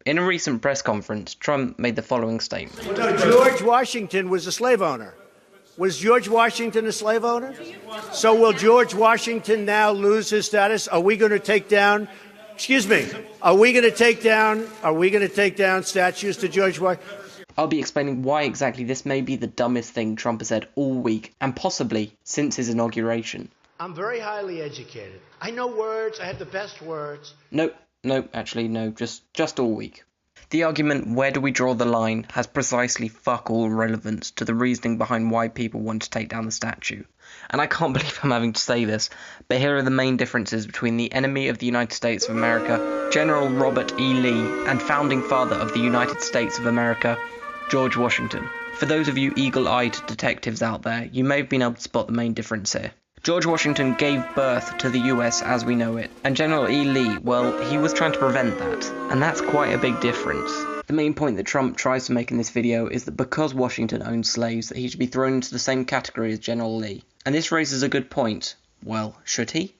In a recent press conference, Trump made the following statement. No, George Washington was a slave owner. Was George Washington a slave owner? So will George Washington now lose his status? Are we going to take down, are we going to take down statues to George Washington? I'll be explaining why exactly this may be the dumbest thing Trump has said all week, and possibly since his inauguration. I'm very highly educated. I know words. I have the best words. No, just all week. The argument, where do we draw the line, has precisely fuck all relevance to the reasoning behind why people want to take down the statue. And I can't believe I'm having to say this, but here are the main differences between the enemy of the United States of America, General Robert E. Lee, and founding father of the United States of America, George Washington. For those of you eagle-eyed detectives out there, you may have been able to spot the main difference here. George Washington gave birth to the US as we know it, and General E. Lee, well, he was trying to prevent that, and that's quite a big difference. The main point that Trump tries to make in this video is that because Washington owned slaves, that he should be thrown into the same category as General Lee. And this raises a good point. Well, should he?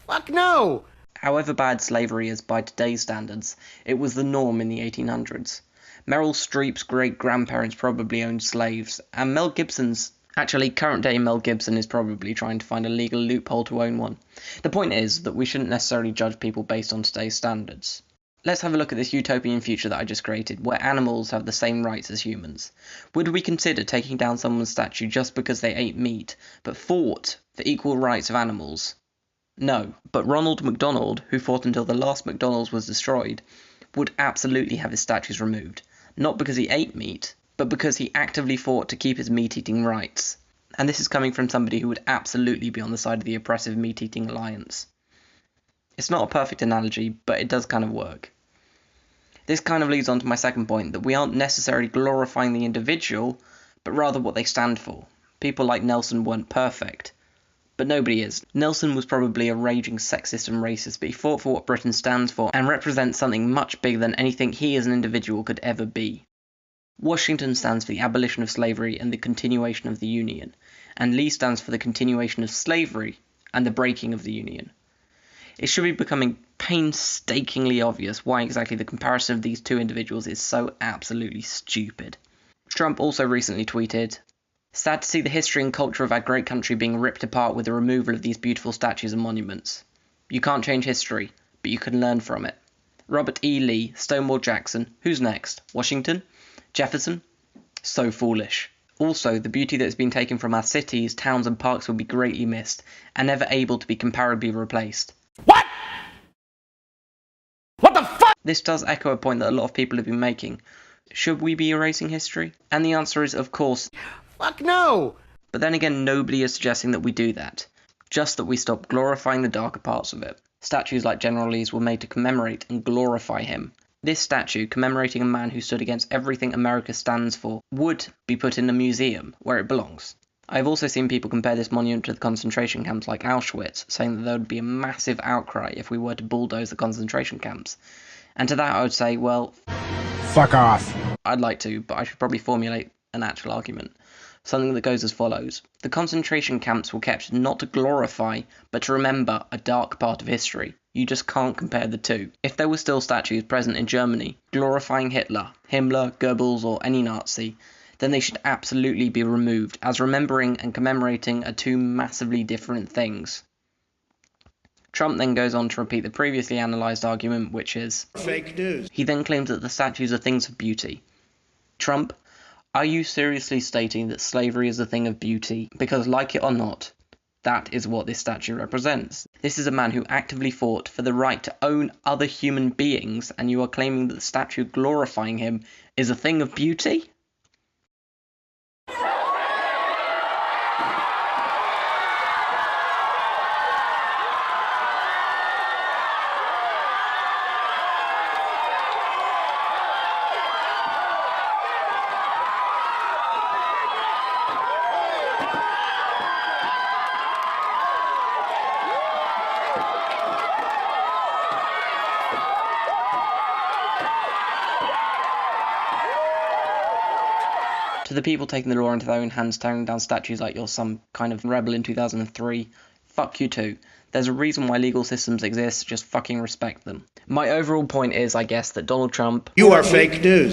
Fuck no! However bad slavery is by today's standards, it was the norm in the 1800s. Meryl Streep's great-grandparents probably owned slaves, and current day Mel Gibson is probably trying to find a legal loophole to own one. The point is that we shouldn't necessarily judge people based on today's standards. Let's have a look at this utopian future that I just created, where animals have the same rights as humans. Would we consider taking down someone's statue just because they ate meat, but fought for equal rights of animals? No, but Ronald McDonald, who fought until the last McDonald's was destroyed, would absolutely have his statues removed. Not because he ate meat, but because he actively fought to keep his meat-eating rights. And this is coming from somebody who would absolutely be on the side of the oppressive meat-eating alliance. It's not a perfect analogy, but it does kind of work. This kind of leads on to my second point, that we aren't necessarily glorifying the individual, but rather what they stand for. People like Nelson weren't perfect, but nobody is. Nelson was probably a raging sexist and racist, but he fought for what Britain stands for and represents something much bigger than anything he as an individual could ever be. Washington stands for the abolition of slavery and the continuation of the Union, and Lee stands for the continuation of slavery and the breaking of the Union. It should be becoming painstakingly obvious why exactly the comparison of these two individuals is so absolutely stupid. Trump also recently tweeted, "Sad to see the history and culture of our great country being ripped apart with the removal of these beautiful statues and monuments. You can't change history, but you can learn from it. Robert E. Lee, Stonewall Jackson, who's next? Washington? Jefferson? So foolish. Also, the beauty that has been taken from our cities, towns and parks will be greatly missed, and never able to be comparably replaced." What? What the fuck? This does echo a point that a lot of people have been making. Should we be erasing history? And the answer is, of course, fuck no! But then again, nobody is suggesting that we do that. Just that we stop glorifying the darker parts of it. Statues like General Lee's were made to commemorate and glorify him. This statue, commemorating a man who stood against everything America stands for, would be put in a museum, where it belongs. I've also seen people compare this monument to the concentration camps like Auschwitz, saying that there would be a massive outcry if we were to bulldoze the concentration camps. And to that I would say, well, fuck off. I'd like to, but I should probably formulate an actual argument. Something that goes as follows. The concentration camps were kept not to glorify, but to remember a dark part of history. You just can't compare the two. If there were still statues present in Germany, glorifying Hitler, Himmler, Goebbels, or any Nazi, then they should absolutely be removed, as remembering and commemorating are two massively different things. Trump then goes on to repeat the previously analysed argument, which is fake news. He then claims that the statues are things of beauty. Trump, are you seriously stating that slavery is a thing of beauty? Because, like it or not, that is what this statue represents. This is a man who actively fought for the right to own other human beings, and you are claiming that the statue glorifying him is a thing of beauty? To the people taking the law into their own hands, tearing down statues like you're some kind of rebel in 2003, fuck you too. There's a reason why legal systems exist, just fucking respect them. My overall point is, I guess, that Donald Trump... You are fake news.